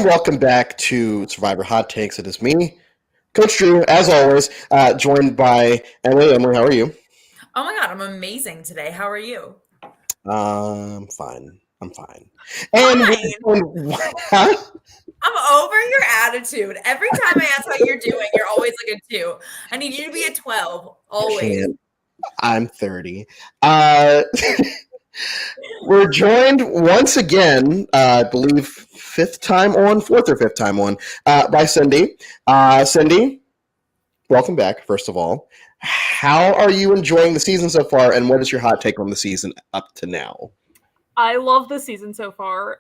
And welcome back to Survivor Hot Takes. It is me, Coach Drew, as always, joined by Emily. Emily, how are you? Oh my God, I'm amazing today. How are you? I'm fine. I'm fine. And Fine. huh? I'm over your attitude. Every time I ask how you're doing, you're always like a 2. I need you to be a 12, always. I'm 30. We're joined once again, I believe fourth or fifth time on, by Cindy. Cindy, welcome back, first of all. How are you enjoying the season so far, and what is your hot take on the season up to now? I love the season so far.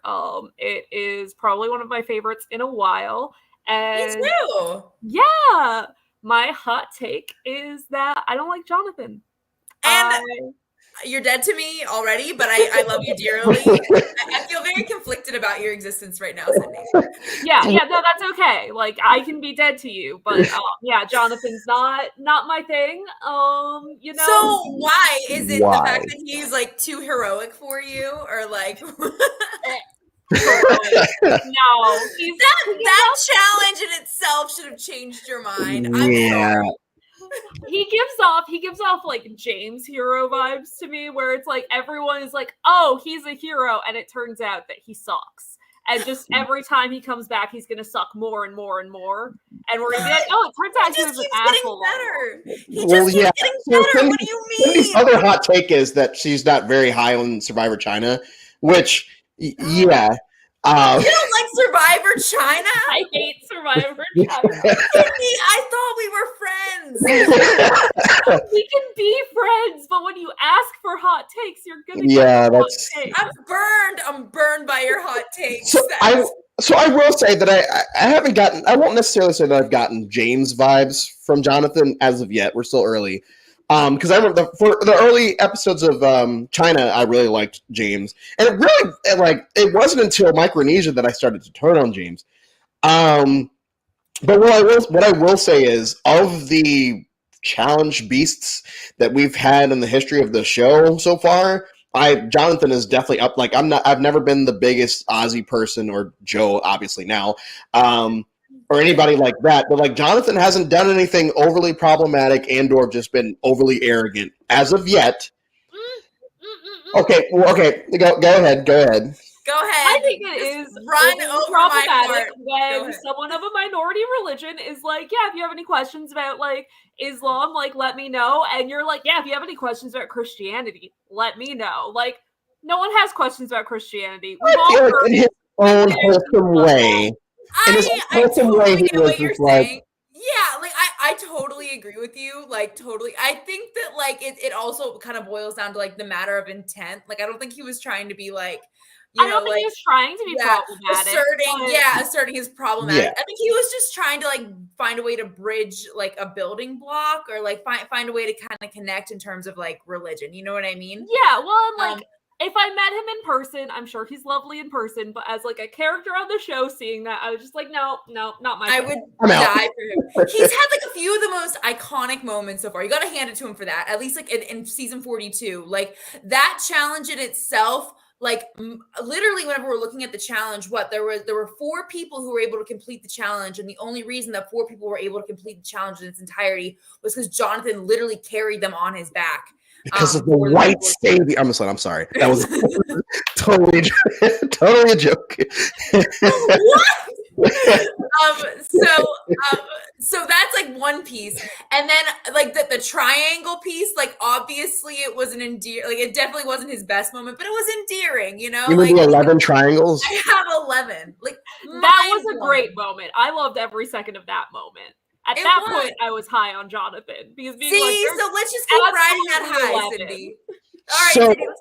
It is probably one of my favorites in a while. And Me too. Yeah, my hot take is that I don't like Jonathan. And you're dead to me already, but I love you dearly. I feel very conflicted about your existence right now, Cindy. Yeah, no, that's okay. Like, I can be dead to you, but yeah, Jonathan's not my thing. You know. So why is it the fact that he's like too heroic for you, or like? No, that challenge in itself should have changed your mind. I'm sorry. He gives off like James hero vibes to me, where it's like everyone is like, oh, he's a hero, and it turns out that he sucks. And just every time he comes back, he's gonna suck more and more and more. And we're gonna be like, oh, it turns out he was an asshole. He just keeps getting better. What do you mean? Cindy's other hot take is that she's not very high on Survivor China, which, yeah. You don't like Survivor China? I hate Survivor China. I thought we were friends. We can be friends, but when you ask for hot takes, you're gonna get hot takes. I'm burned by your hot takes. So I will say that I won't necessarily say that I've gotten James vibes from Jonathan as of yet. We're still early. Because I remember for the early episodes of China, I really liked James, and it wasn't until Micronesia that I started to turn on James. But what I will say is, of the challenge beasts that we've had in the history of the show so far, Jonathan is definitely up. Like I've never been the biggest Ozzy person, or Joe, obviously now. Or anybody like that, but like Jonathan hasn't done anything overly problematic and/or just been overly arrogant as of yet. Okay, go ahead. I think it is problematic when someone of a minority religion is like, yeah, if you have any questions about like Islam, like let me know, and you're like, yeah, if you have any questions about Christianity, let me know. Like, no one has questions about Christianity. In his own wholesome way. I totally get what you're saying. Yeah, like I totally agree with you. Like totally. I think that like it also kind of boils down to like the matter of intent. Like I don't think he was trying to be like, I don't think he was trying to be problematic. Asserting his problematic. Yeah. I think he was just trying to like find a way to bridge like a building block, or like find a way to kind of connect in terms of like religion. You know what I mean? Yeah. Well, I'm like, if I met him in person, I'm sure he's lovely in person, but as like a character on the show, seeing that, I was just like, no, not my I would die for him. He's had like a few of the most iconic moments so far. You got to hand it to him for that. At least like in season 42, like that challenge in itself, like literally whenever we're looking at the challenge, there were 4 people who were able to complete the challenge. And the only reason that 4 people were able to complete the challenge in its entirety was because Jonathan literally carried them on his back. Because of the white stadium. I'm sorry. That was totally a joke. What? So that's like one piece, and then like the triangle piece. Like obviously, it was an endearing. Like it definitely wasn't his best moment, but it was endearing. You know, you mean the 11 triangles? I have 11. Like that was a great moment. I loved every second of that moment. At that point, I was high on Jonathan because so let's just keep riding that high, Cindy. All right, so Cindy, let's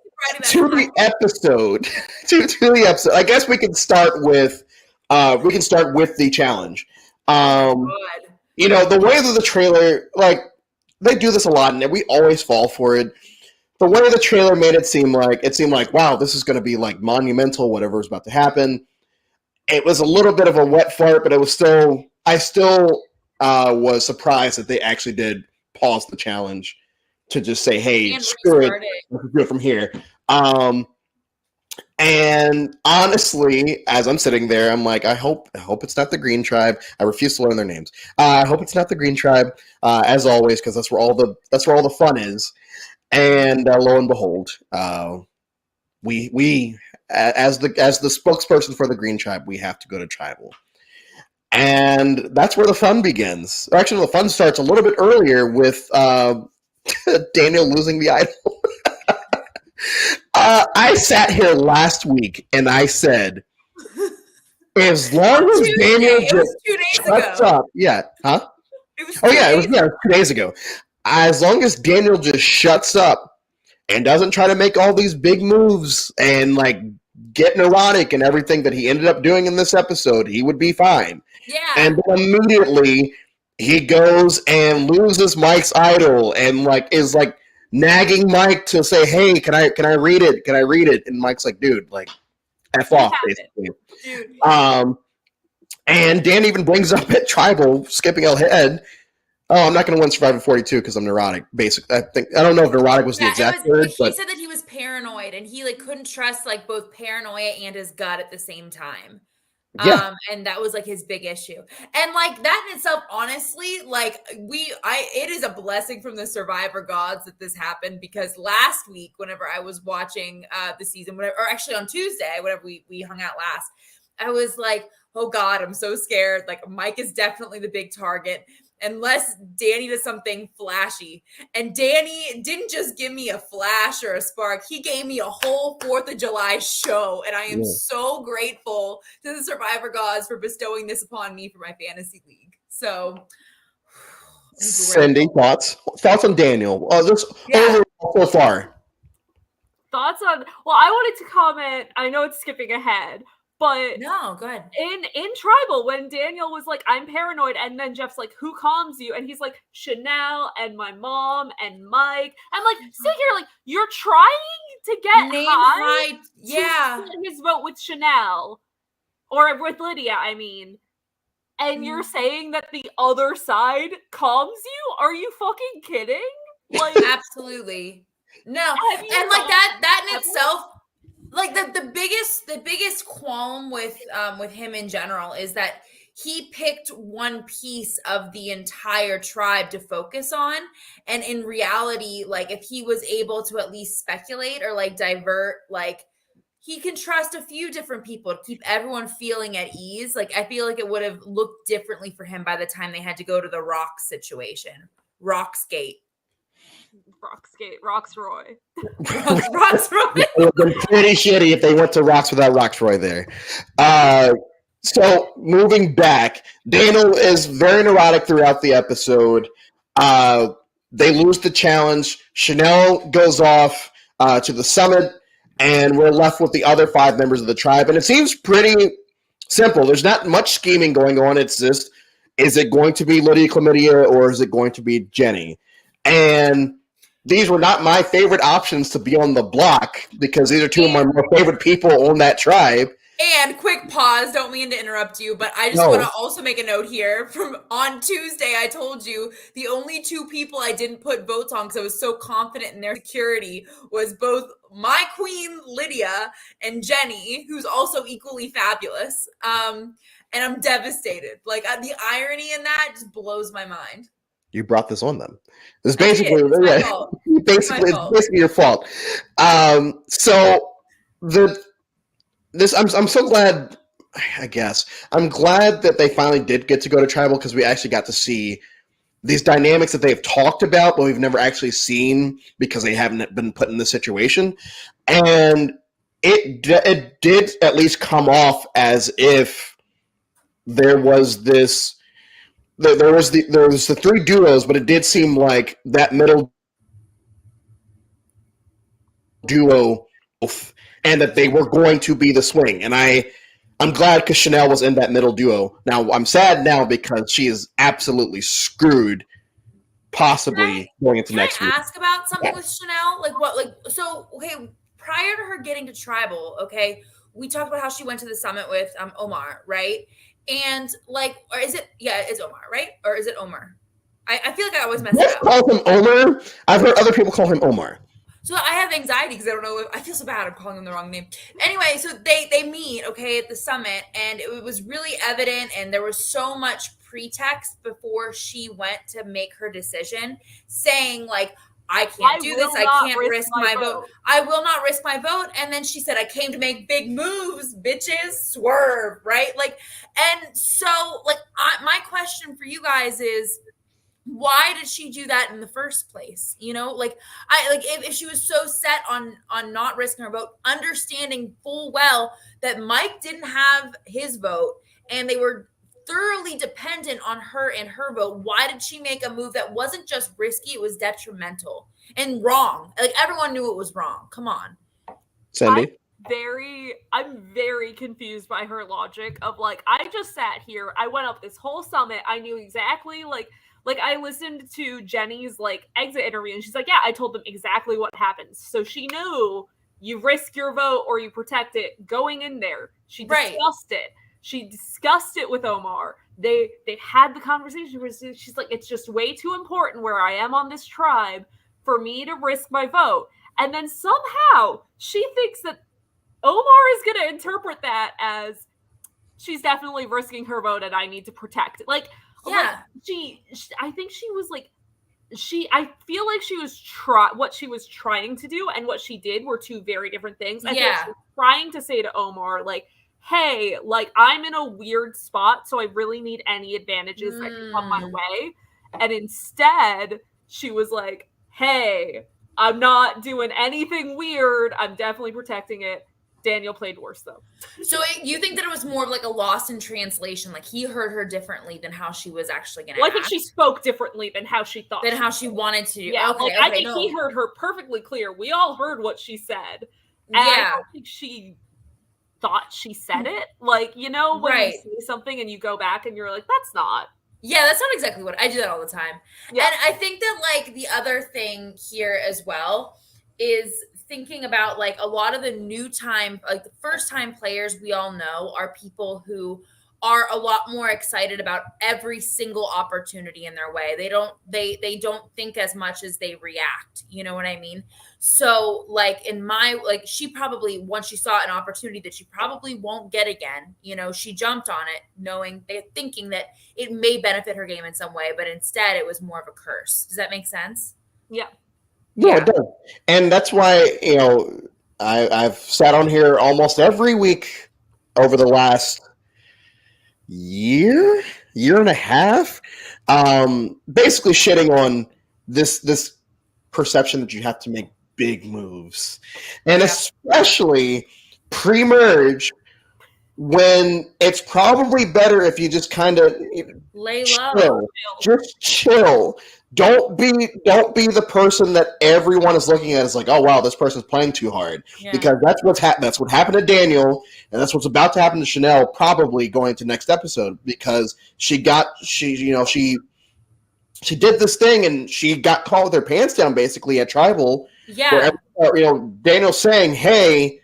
keep riding that to the episode. I guess we can start with the challenge. You know, the way that the trailer, like they do this a lot, and we always fall for it. The way the trailer made it seemed like wow, this is going to be like monumental. Whatever was about to happen. It was a little bit of a wet fart, but I still was surprised that they actually did pause the challenge to just say, hey, screw it, let's do it from here. And honestly, as I'm sitting there, I'm like, I hope it's not the Green Tribe. I refuse to learn their names. I hope it's not the Green Tribe, as always, because that's where all the fun is. And lo and behold, we as the spokesperson for the Green Tribe, we have to go to tribal. And that's where the fun begins. Actually, the fun starts a little bit earlier with Daniel losing the idol. I sat here last week and I said, as long as Daniel just shuts up, yeah, huh? It was 2 days ago. As long as Daniel just shuts up and doesn't try to make all these big moves and like get neurotic and everything that he ended up doing in this episode, he would be fine. Yeah. And then immediately he goes and loses Mike's idol and like is like nagging Mike to say, "Hey, can I read it? Can I read it?" And Mike's like, "Dude, like, F off," basically. Dude. And Dan even brings up at Tribal, skipping ahead. Oh, I'm not going to win Survivor 42 because I'm neurotic. Basically, I don't know if neurotic was the exact word. He said that he was paranoid and he like couldn't trust like both paranoia and his gut at the same time. Yeah. And that was like his big issue. And like that in itself, honestly, like it is a blessing from the Survivor gods that this happened, because last week, whenever I was watching the season, or actually on Tuesday, whenever we hung out last, I was like, oh God, I'm so scared. Like Mike is definitely the big target, unless Danny does something flashy. And Danny didn't just give me a flash or a spark. He gave me a whole 4th of July show. And I am so grateful to the Survivor gods for bestowing this upon me for my fantasy league. So, Cindy, thoughts on Daniel? So far. Thoughts on, well, I wanted to comment, I know it's skipping ahead, but no, go ahead. In Tribal, when Daniel was like, "I'm paranoid," and then Jeff's like, "Who calms you?" and he's like, "Chanel and my mom and Mike." I'm like, sit here, like you're trying to get high. Yeah, to his vote with Chanel or with Lydia, I mean, and you're saying that the other side calms you? Are you fucking kidding? Like, absolutely no. And like that in itself. Like the biggest qualm with him in general is that he picked one piece of the entire tribe to focus on, and in reality, like if he was able to at least speculate or like divert, like he can trust a few different people to keep everyone feeling at ease. Like I feel like it would have looked differently for him by the time they had to go to the Rock situation, Rocksgate. Roxroy. Roxroy. It would have been pretty shitty if they went to Rocks without Roxroy there. So moving back, Daniel is very neurotic throughout the episode. They lose the challenge. Chanel goes off to the summit, and we're left with the other 5 members of the tribe. And it seems pretty simple. There's not much scheming going on. It's just, is it going to be Lydia Chlamydia or is it going to be Jenny? And these were not my favorite options to be on the block, because these are 2 of my more favorite people on that tribe. And quick pause, don't mean to interrupt you, but I just want to also make a note here. From on Tuesday, I told you the only 2 people I didn't put votes on because I was so confident in their security was both my queen, Lydia, and Jenny, who's also equally fabulous. And I'm devastated. Like the irony in that just blows my mind. You brought this on them. It's basically your fault. So I'm so glad. I guess I'm glad that they finally did get to go to tribal, because we actually got to see these dynamics that they've talked about, but we've never actually seen because they haven't been put in this situation. And it did at least come off as if there was this. There was the 3 duos, but it did seem like that middle duo, and that they were going to be the swing. And I'm glad because Chanel was in that middle duo. Now I'm sad now because she is absolutely screwed, possibly going into next week. Can I ask about something with Chanel? Like what? Like so? Okay, prior to her getting to tribal, okay, we talked about how she went to the summit with Omar, right? And like, or is it? Yeah, it's Omar, right? Or is it Omar? I feel like I always mess it up. Call him Omar. I've heard other people call him Omar. So I have anxiety because I don't know. I feel so bad. I'm calling them the wrong name. Anyway, so they meet, okay, at the summit, and it was really evident, and there was so much pretext before she went to make her decision, saying like, I can't do this. I can't risk my vote. I will not risk my vote. And then she said, I came to make big moves, bitches. Swerve, right? Like, and so like, my question for you guys is, why did she do that in the first place? You know, like if she was so set on not risking her vote, understanding full well that Mike didn't have his vote and they were thoroughly dependent on her and her vote, why did she make a move that wasn't just risky, it was detrimental and wrong? Like everyone knew it was wrong. Come on. Cindy? I'm very confused by her logic of like, I just sat here, I went up this whole summit, I knew exactly like I listened to Jenny's like exit interview and she's like, yeah, I told them exactly what happens. So she knew you risk your vote or you protect it going in there. She discussed it. She discussed it with Omar. They had the conversation where she's like, it's just way too important where I am on this tribe for me to risk my vote. And then somehow she thinks that Omar is going to interpret that as she's definitely risking her vote and I need to protect it. Like, yeah, I think she was like, I feel like she was what she was trying to do and what she did were two very different things. I think she was trying to say to Omar, like, hey, like, I'm in a weird spot, so I really need any advantages that can come my way. And instead, she was like, hey, I'm not doing anything weird. I'm definitely protecting it. Daniel played worse, though. So you think that it was more of like a loss in translation? Like he heard her differently than how she was actually going to act? I think she spoke differently than how she thought. Than how she wanted to. Yeah, okay, I think he heard her perfectly clear. We all heard what she said. And I don't think she thought she said it. Like, you know, when you say something and you go back and you're like, that's not. Yeah, that's not exactly what I do that all the time. Yeah. And I think that like the other thing here as well is thinking about like a lot of the new time, like the first time players we all know are people who are a lot more excited about every single opportunity in their way. They don't think as much as they react. You know what I mean? So like she probably, once she saw an opportunity that she probably won't get again, you know, she jumped on it thinking that it may benefit her game in some way, but instead it was more of a curse. Does that make sense? Yeah. Yeah, it does. And that's why, you know, I've sat on here almost every week over the last year and a half, basically shitting on this perception that you have to make big moves. And especially pre-merge, when it's probably better if you just kind of lay low. Just chill. Don't be the person that everyone is looking at as like, oh wow, this person's playing too hard. Yeah. Because that's what's happened. That's what happened to Daniel, and that's what's about to happen to Chanel probably going to next episode, because she did this thing and she got caught with her pants down basically at Tribal. Yeah. Where, you know, Daniel's saying, hey,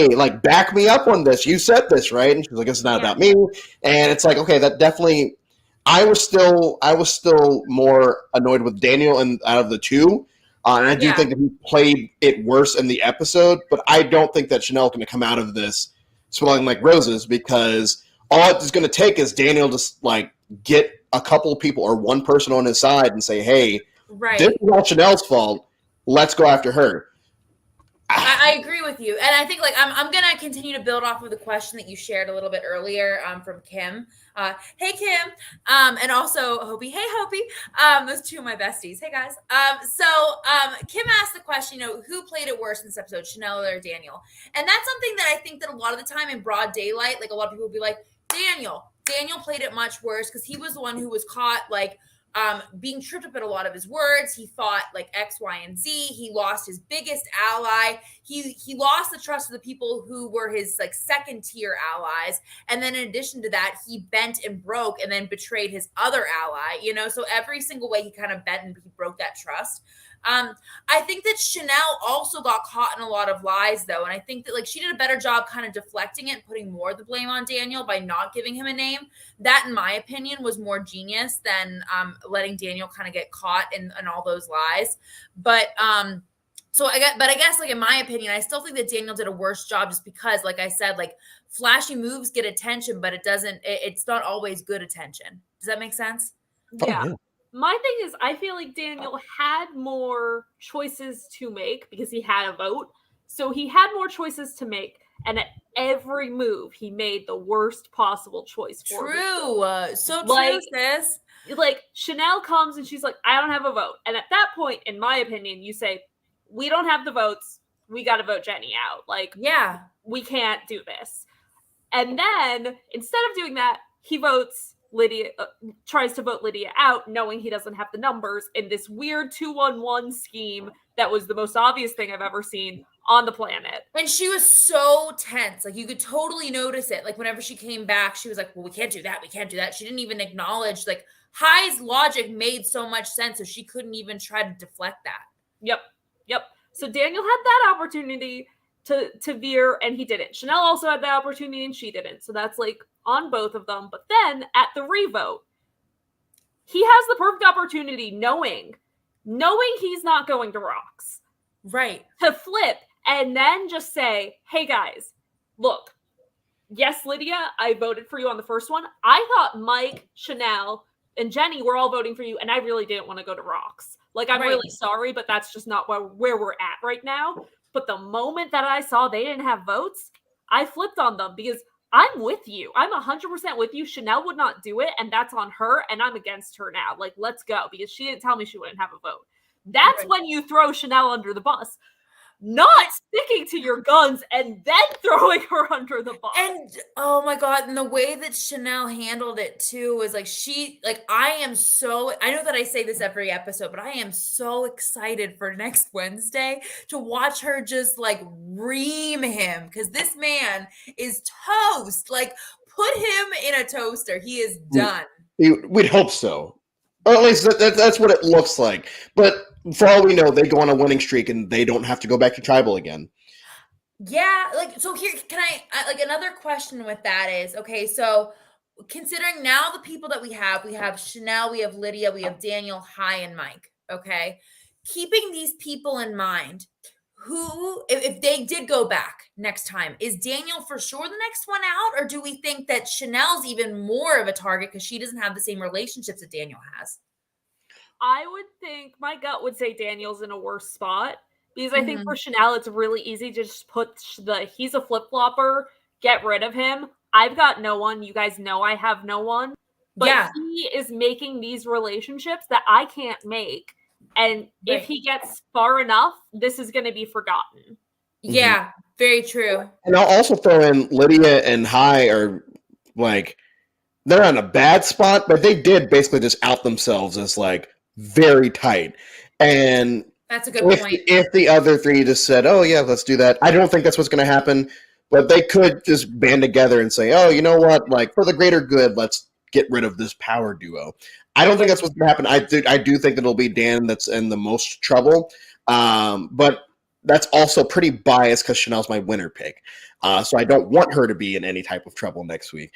like back me up on this. You said this, right? And she's like, it's not about me. And it's like, okay, that definitely. I was still more annoyed with Daniel and out of the two, and I do think that he played it worse in the episode. But I don't think that Chanel's going to come out of this smelling like roses, because all it's going to take is Daniel just like get a couple of people or one person on his side and say, "Hey, this is all Chanel's fault. Let's go after her." I agree with you, and I think like I'm gonna continue to build off of the question that you shared a little bit earlier from Kim. Hey Kim, and also Hopi. Hey Hopi, those two of my besties. Hey guys. So Kim asked the question, you know, who played it worse in this episode, Chanel or Daniel? And that's something that I think that a lot of the time in broad daylight, like a lot of people will be like, Daniel played it much worse because he was the one who was caught like being tripped up at a lot of his words. He thought like X, Y, and Z. He lost his biggest ally. He lost the trust of the people who were his like second tier allies. And then in addition to that, he bent and broke and then betrayed his other ally, you know? So every single way he kind of bent and he broke that trust. I think that Chanel also got caught in a lot of lies though. And I think that like she did a better job kind of deflecting it and putting more of the blame on Daniel by not giving him a name. That, in my opinion, was more genius than letting Daniel kind of get caught in all those lies. But So I guess like in my opinion, I still think that Daniel did a worse job just because, like I said, like flashy moves get attention, but it's not always good attention. Does that make sense? Yeah. My thing is, I feel like Daniel had more choices to make because he had a vote. So he had more choices to make. And at every move, he made the worst possible choice for True. So true, sis. Like, Chanel comes and she's like, I don't have a vote. And at that point, in my opinion, you say, we don't have the votes. We got to vote Jenny out. Like, yeah, we can't do this. And then, instead of doing that, he votes Lydia, tries to vote Lydia out, knowing he doesn't have the numbers in this weird 2-1-1 scheme that was the most obvious thing I've ever seen on the planet. And she was so tense. Like, you could totally notice it. Like, whenever she came back, she was like, well, we can't do that. We can't do that. She didn't even acknowledge, like, High's logic made so much sense, so she couldn't even try to deflect that. Yep. So Daniel had that opportunity to veer, and he didn't. Chanel also had that opportunity, and she didn't. So that's like on both of them. But then at the revote, he has the perfect opportunity, knowing he's not going to Rocks, right, to flip and then just say, hey guys, look, yes, Lydia, I voted for you on the first one. I thought Mike, Chanel, and Jenny were all voting for you, and I really didn't want to go to Rocks. Like, I'm really sorry, but that's just not where we're at right now. But the moment that I saw they didn't have votes, I flipped on them because I'm with you. I'm 100% with you. Chanel would not do it, and that's on her, and I'm against her now. Like, let's go, because she didn't tell me she wouldn't have a vote. That's when you throw Chanel under the bus. Not sticking to your guns and then throwing her under the bus. And oh my God, and the way that Chanel handled it too was like I know that I say this every episode, but I am so excited for next Wednesday to watch her just like ream him, because this man is toast. Like, put him in a toaster. He is done. We'd hope so. Or at least that's what it looks like. But for all we know, they go on a winning streak and they don't have to go back to tribal again. Yeah, like, so here, can I like, another question with that is, okay, so considering now the people that we have Chanel, we have Lydia, we have Daniel, High, and Mike, okay? Keeping these people in mind, who, if they did go back next time, is Daniel for sure the next one out? Or do we think that Chanel's even more of a target because she doesn't have the same relationships that Daniel has? I would think, my gut would say Daniel's in a worse spot, because I think for Chanel, it's really easy to just put he's a flip-flopper, get rid of him. I've got no one. You guys know I have no one. But he is making these relationships that I can't make. And if he gets far enough, this is going to be forgotten. Yeah, very true. And I'll also throw in Lydia and High are like, they're on a bad spot, but they did basically just out themselves as like very tight. And that's a good point. If the other three just said, oh yeah, let's do that. I don't think that's what's going to happen, but they could just band together and say, oh, you know what? Like, for the greater good, let's get rid of this power duo. I don't think that's what's going to happen. I do think that it'll be Dan that's in the most trouble. But that's also pretty biased because Chanel's my winner pick. So I don't want her to be in any type of trouble next week.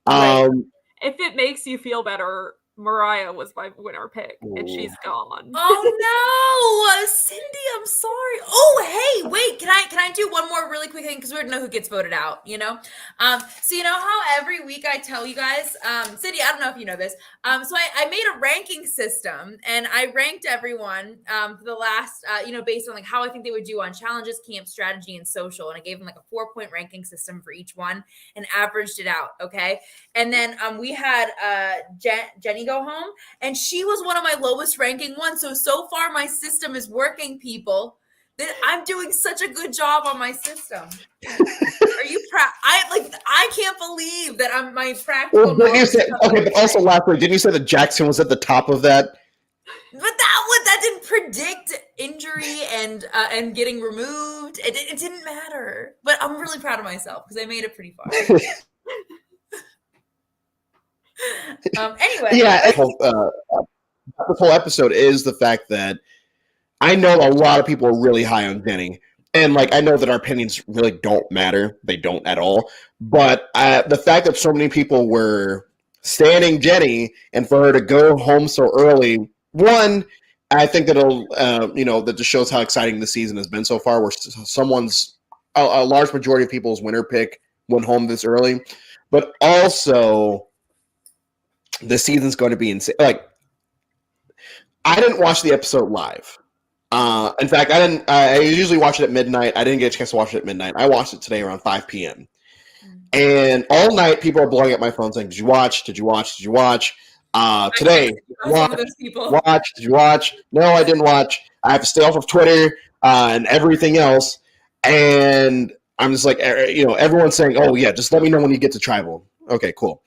If it makes you feel better, Mariah was my winner pick, and she's gone. Oh no, Cindy, I'm sorry. Oh, hey, wait, can I do one more really quick thing, because we don't know who gets voted out, you know? So you know how every week I tell you guys, Cindy, I don't know if you know this. So I made a ranking system, and I ranked everyone for the last, based on like how I think they would do on challenges, camp, strategy, and social, and I gave them like a 4-point ranking system for each one and averaged it out. Okay, and then we had Jenny go home, and she was one of my lowest ranking ones. So far my system is working, people. That I'm doing such a good job on my system. Are you proud? I can't believe that I'm my practical. But also lastly, didn't you say that Jackson was at the top of that? But that didn't predict injury and getting removed. It didn't matter. But I'm really proud of myself because I made it pretty far. Anyway, this whole episode is the fact that I know a lot of people are really high on Jenny, and like I know that our opinions really don't matter; they don't at all. But the fact that so many people were standing Jenny, and for her to go home so early, one, I think that it'll, that just shows how exciting the season has been so far, where a large majority of people's winner pick went home this early, but also the season's going to be insane. Like, I didn't watch the episode live. In fact, I didn't. I usually watch it at midnight. I didn't get a chance to watch it at midnight. I watched it today around 5 p.m. And all night, people are blowing up my phone saying, "Did you watch? Did you watch? Did you watch?" Today, watch? Did you watch? No, I didn't watch. I have to stay off of Twitter and everything else. And I'm just like, everyone's saying, "Oh yeah, just let me know when you get to Tribal." Okay, cool.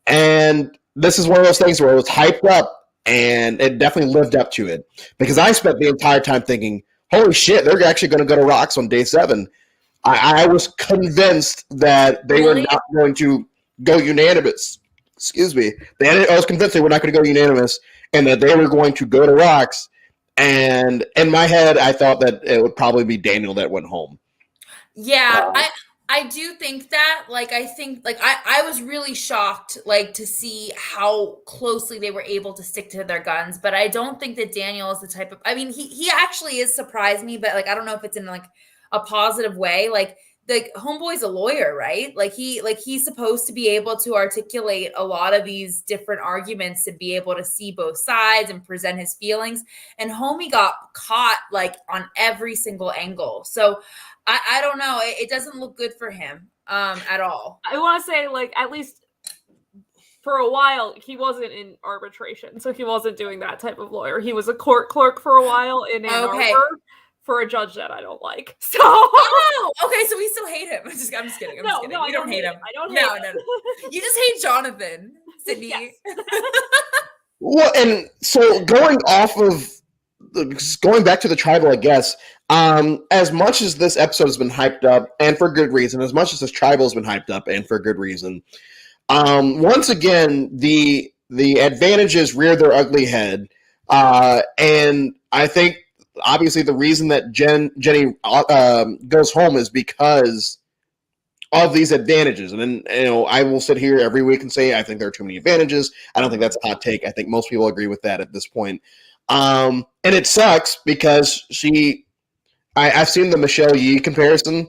And this is one of those things where it was hyped up. And it definitely lived up to it, because I spent the entire time thinking, holy shit, they're actually going to go to Rocks on day 7. I was convinced that they were not going to go unanimous. Excuse me. I was convinced they were not going to go unanimous and that they were going to go to Rocks. And in my head, I thought that it would probably be Daniel that went home. Yeah, I do think that, I was really shocked, to see how closely they were able to stick to their guns. But I don't think that Daniel is the type of, he actually is surprised me, but I don't know if it's in a positive way. Homeboy's a lawyer, right? He's supposed to be able to articulate a lot of these different arguments to be able to see both sides and present his feelings. And homie got caught on every single angle. So I don't know. It doesn't look good for him at all. I want to say, at least for a while, he wasn't in arbitration. So he wasn't doing that type of lawyer. He was a court clerk for a while in Ann Arbor for a judge that I don't like. So okay, so we still hate him. I'm just kidding. I'm just kidding. No, we don't hate him. I don't hate him. No. You just hate Jonathan, Sydney. Yes. Well, and so going back to the Tribal, I guess, as much as this episode has been hyped up, and for good reason, as much as this Tribal has been hyped up, and for good reason, once again, the advantages rear their ugly head, and I think, obviously, the reason that Jenny goes home is because of these advantages. And then, I will sit here every week and say, I think there are too many advantages. I don't think that's a hot take. I think most people agree with that at this point. And it sucks because I've seen the Michelle Yee comparison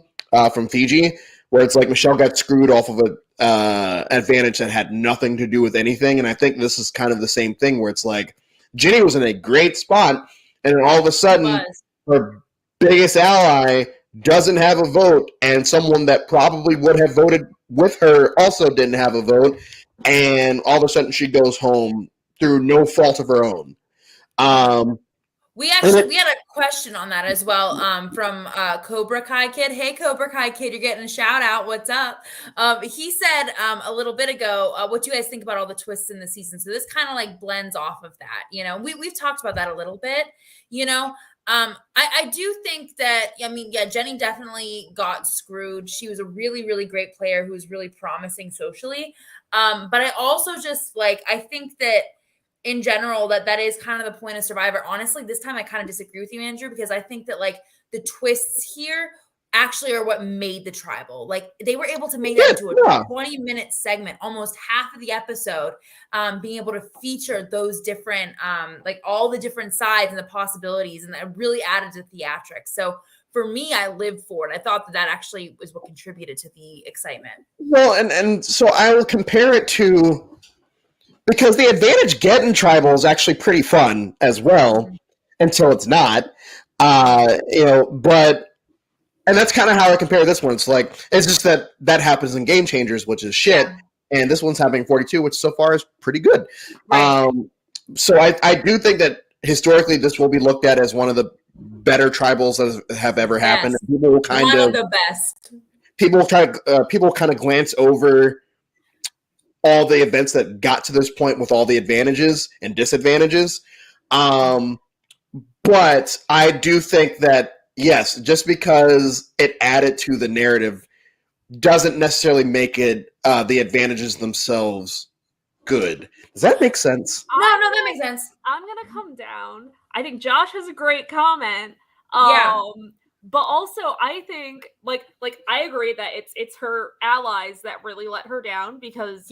from Fiji, where it's like Michelle got screwed off of an advantage that had nothing to do with anything. And I think this is kind of the same thing, where it's like Jenny was in a great spot, and then all of a sudden her biggest ally doesn't have a vote, and someone that probably would have voted with her also didn't have a vote, and all of a sudden she goes home through no fault of her own. We had a question on that as well from Cobra Kai Kid. Hey, Cobra Kai Kid, you're getting a shout out. What's up? He said a little bit ago, what do you guys think about all the twists in the season? So this kind of blends off of that. We've talked about that a little bit. I do think that, Jenny definitely got screwed. She was a really, really great player who was really promising socially. But I also just I think that in general, that is kind of the point of Survivor. Honestly, this time I kind of disagree with you, Andrew, because I think that the twists here actually are what made the Tribal. They were able to make that into a 20-minute segment, almost half of the episode, being able to feature those different, all the different sides and the possibilities, and that really added to theatrics. So for me, I lived for it. I thought that actually was what contributed to the excitement. Well, and so I will compare it to, because the advantage getting Tribal is actually pretty fun as well, until it's not, but, and that's kind of how I compare this one. It's it's just that happens in Game Changers, which is shit, and this one's happening 42, which so far is pretty good. Right. So I do think that historically this will be looked at as one of the better Tribals that have ever happened. And people will kind of the best. People kind of glance over all the events that got to this point with all the advantages and disadvantages. But I do think that, yes, just because it added to the narrative doesn't necessarily make it the advantages themselves good. Does that make sense? No, that makes sense. I'm going to come down. I think Josh has a great comment. But also, I think, I agree that it's her allies that really let her down, because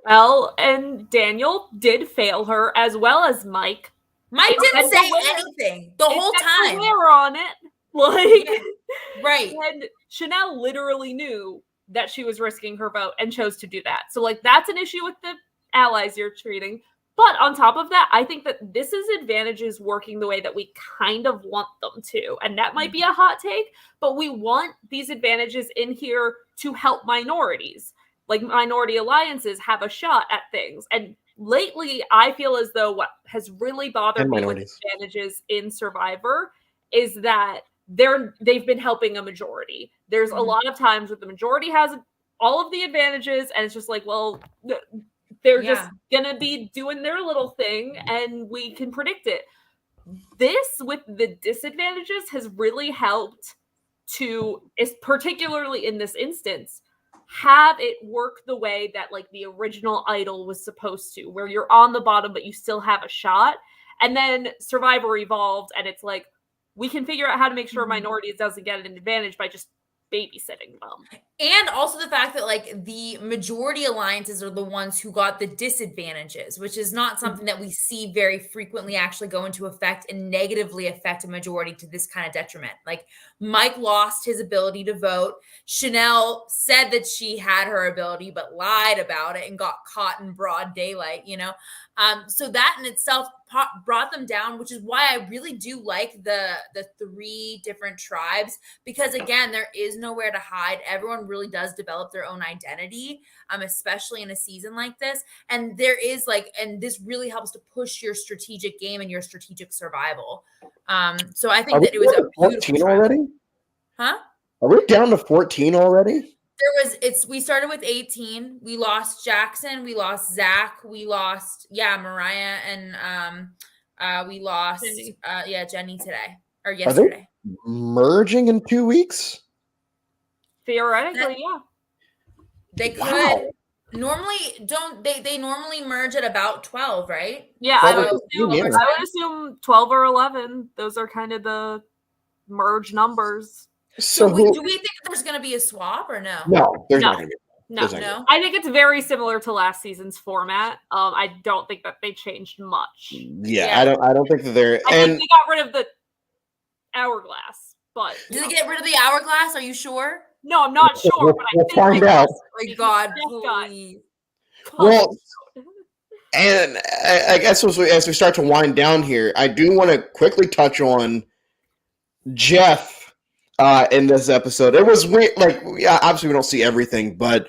Elle and Daniel did fail her, as well as Mike. Mike didn't say anything the whole time. We're on it. Like, yeah. Right. And Chanel literally knew that she was risking her vote and chose to do that. So, like, that's an issue with the allies you're treating. But on top of that, I think that this is advantages working the way that we kind of want them to. And that might be a hot take, but we want these advantages in here to help minorities. Like, minority alliances have a shot at things. And lately, I feel as though what has really bothered me with advantages in Survivor is that they've been helping a majority. There's a lot of times where the majority has all of the advantages, and it's just like, well, they're just gonna be doing their little thing, and we can predict it. This, with the disadvantages, has really helped to, particularly in this instance, have it work the way that like the original Idol was supposed to, where you're on the bottom but you still have a shot. And then Survivor evolved, and it's like, we can figure out how to make sure minorities doesn't get an advantage by just babysitting them. And also the fact that like the majority alliances are the ones who got the disadvantages, which is not something that we see very frequently actually go into effect and negatively affect a majority to this kind of detriment. Like Mike lost his ability to vote. Chanel said that she had her ability, but lied about it and got caught in broad daylight, you know? So that in itself brought them down, which is why I really do like the 3 different tribes, because again, there is nowhere to hide. Everyone really does develop their own identity, especially in a season like this. And there is like, and this really helps to push your strategic game and your strategic survival. So I think that it was a 14 already. Huh? Are we down to 14 already? We started with 18. We lost Jackson, we lost Zach, we lost Mariah, and we lost Jenny today or yesterday. Are they merging in 2 weeks? Theoretically, yeah. They could. Wow. Normally they normally merge at about 12, right? Yeah, I would assume 12 or 11. Those are kind of the merge numbers. So do we think there's going to be a swap or no? No, there's not going to be. No. I think it's very similar to last season's format. I don't think that they changed much. Yeah. I don't think that they're. I think they got rid of the hourglass, but did they get rid of the hourglass? Are you sure? No, I'm not sure. But we'll find out. Oh my God, please. Well, and I guess as we start to wind down here, I do want to quickly touch on Jeff. In this episode, it was weird. Like, obviously we don't see everything, but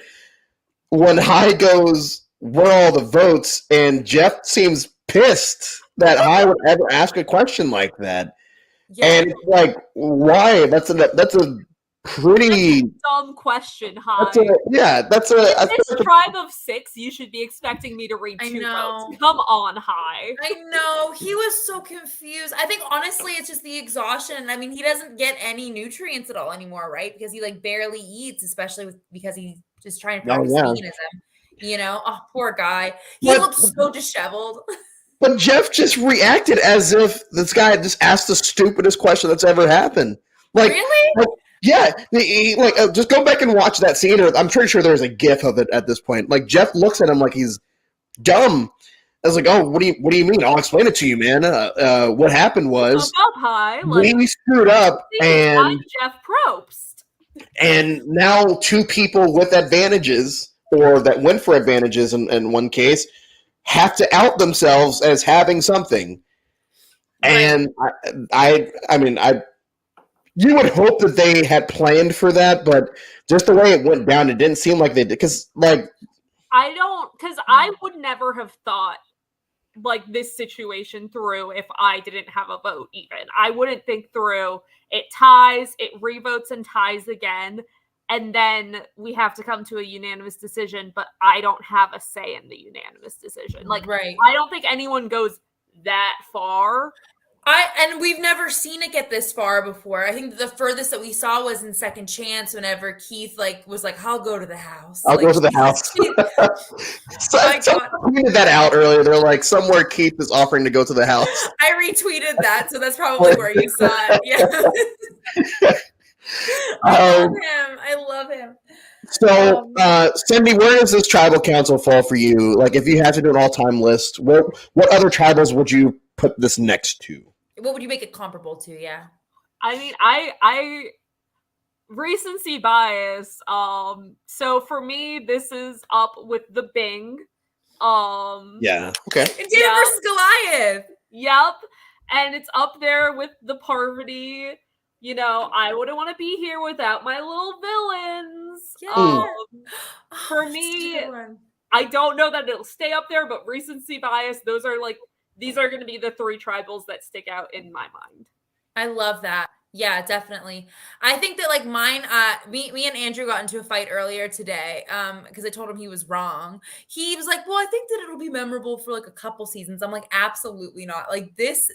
when Hai goes, "Where are all the votes?" and Jeff seems pissed that Hai would ever ask a question like that, and it's like, why? That's a pretty dumb question, Hai. That's a this tribe of 6. You should be expecting me to read 2 votes. Come on, Hai. I know, he was so confused. I think honestly, it's just the exhaustion. I mean, he doesn't get any nutrients at all anymore, right? Because he like barely eats, especially because he's just trying to practice veganism. You know, oh, poor guy. He looks so disheveled. But Jeff just reacted as if this guy just asked the stupidest question that's ever happened. Like, really? Yeah, just go back and watch that scene. I'm pretty sure there's a GIF of it at this point. Like Jeff looks at him like he's dumb. I was like, "Oh, what do you mean? I'll explain it to you, man. What happened was we screwed up, and I'm Jeff Probst. And now 2 people with advantages, or that went for advantages in one case, have to out themselves as having something. And I mean, you would hope that they had planned for that, but just the way it went down, it didn't seem like they did. Because I would never have thought like this situation through if I didn't have a vote even. I wouldn't think through it ties, it revotes and ties again, and then we have to come to a unanimous decision, but I don't have a say in the unanimous decision. Like, I don't think anyone goes that far. And we've never seen it get this far before. I think the furthest that we saw was in Second Chance, whenever Keith was like, "I'll go to the house. I'll go to the house." Someone tweeted that out earlier. They're like, somewhere Keith is offering to go to the house. I retweeted that, so that's probably where you saw it. Yeah. I love him. So, Cindy, where does this tribal council fall for you? Like, if you had to do an all-time list, what other tribals would you put this next to? What would you make it comparable to? Yeah. I mean, I recency bias. So for me, this is up with the bIG. Yeah. Okay. And David versus Goliath. Yep. And it's up there with the Parvati. You know, I wouldn't want to be here without my little villains. Yeah. For me, I don't know that it'll stay up there, but recency bias, these are going to be the 3 tribals that stick out in my mind. I love that. Yeah, definitely. I think that like mine, me and Andrew got into a fight earlier today because I told him he was wrong. He was like, well, I think that it'll be memorable for like a couple seasons. I'm like, absolutely not. Like this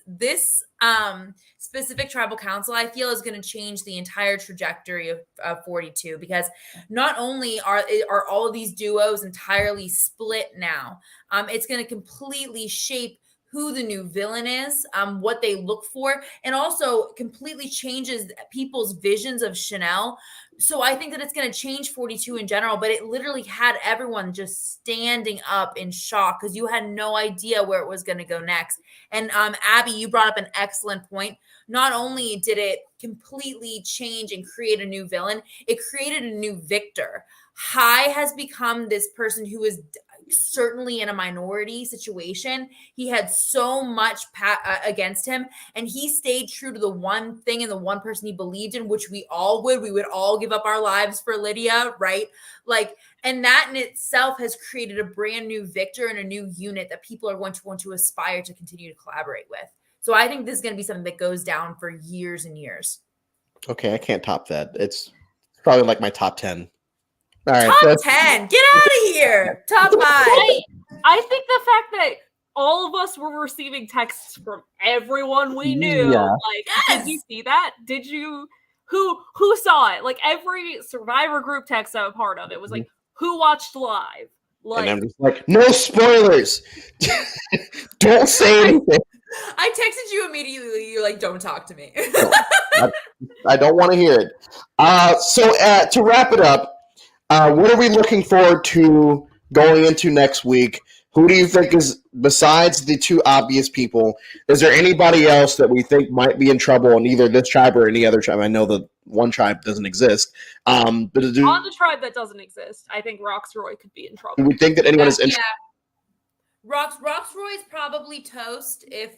specific tribal council, I feel, is going to change the entire trajectory of 42, because not only are all of these duos entirely split now, it's going to completely shape who the new villain is, what they look for, and also completely changes people's visions of Chanel. So I think that it's going to change 42 in general, but it literally had everyone just standing up in shock because you had no idea where it was going to go next. And Abby, you brought up an excellent point. Not only did it completely change and create a new villain, it created a new victor. Hai has become this person who is certainly in a minority situation. He had so much against him, and he stayed true to the one thing and the one person he believed in, which we would all give up our lives for Lydia, right? Like, and that in itself has created a brand new victor and a new unit that people are going to want to aspire to continue to collaborate with. So I think this is going to be something that goes down for years and years. Okay, I can't top that. It's probably like my top 10. All right, top 10. Get out of here. Top 5. I think the fact that all of us were receiving texts from everyone we knew. Yeah. Like, yes. Did you see that? Did you? Who saw it? Like every Survivor group text I'm a part of, it was like, who watched live? Like, and I'm just like, no spoilers. Don't say anything. I texted you immediately. You're like, don't talk to me. I don't want to hear it. So to wrap it up, what are we looking forward to going into next week? Who do you think is, besides the 2 obvious people, is there anybody else that we think might be in trouble in either this tribe or any other tribe? I know the one tribe doesn't exist. But on the tribe that doesn't exist, I think Roxroy could be in trouble. Do we think that anyone is in trouble? Roxroy is probably toast if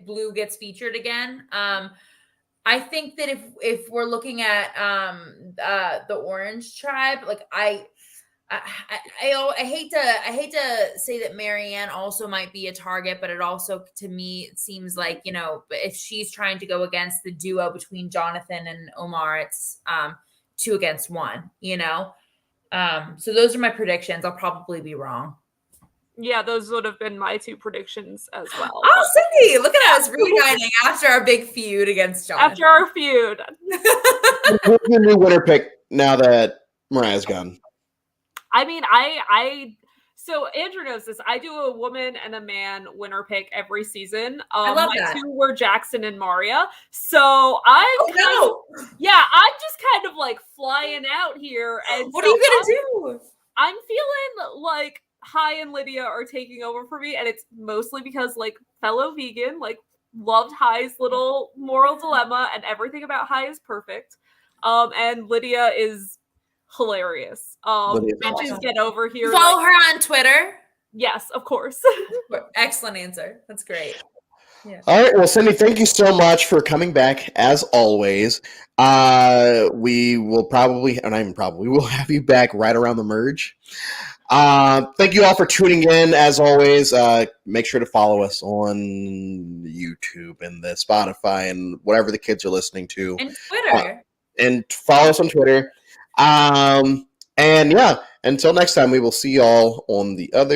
Blue gets featured again. I think that if we're looking at the Orange tribe, like I hate to say that Marianne also might be a target, but it also, to me, it seems like, you know, if she's trying to go against the duo between Jonathan and Omar, it's 2 against 1, you know. So those are my predictions. I'll probably be wrong. Yeah, those would have been my 2 predictions as well. Oh, Cindy, look at us reuniting after our big feud against Jonathan. After our feud. Who's your new winner pick now that Mariah's gone? I mean, so Andrew knows this. I do a woman and a man winner pick every season. I love my that. 2 were Jackson and Maria. So I'm just kind of like flying out here. And what are you gonna do? I'm feeling like Hai and Lydia are taking over for me, and it's mostly because, like, fellow vegan, like, loved Hai's little moral dilemma, and everything about Hai is perfect. And Lydia is hilarious. Bitches get over here. Follow her on Twitter. Yes, of course. Excellent answer. That's great. Yeah. All right. Well, Cindy, thank you so much for coming back as always. We will probably, and not even probably, we'll have you back right around the merge. Thank you all for tuning in. As always, make sure to follow us on YouTube and the Spotify and whatever the kids are listening to. And Twitter. And follow us on Twitter. And yeah, until next time, we will see y'all on the other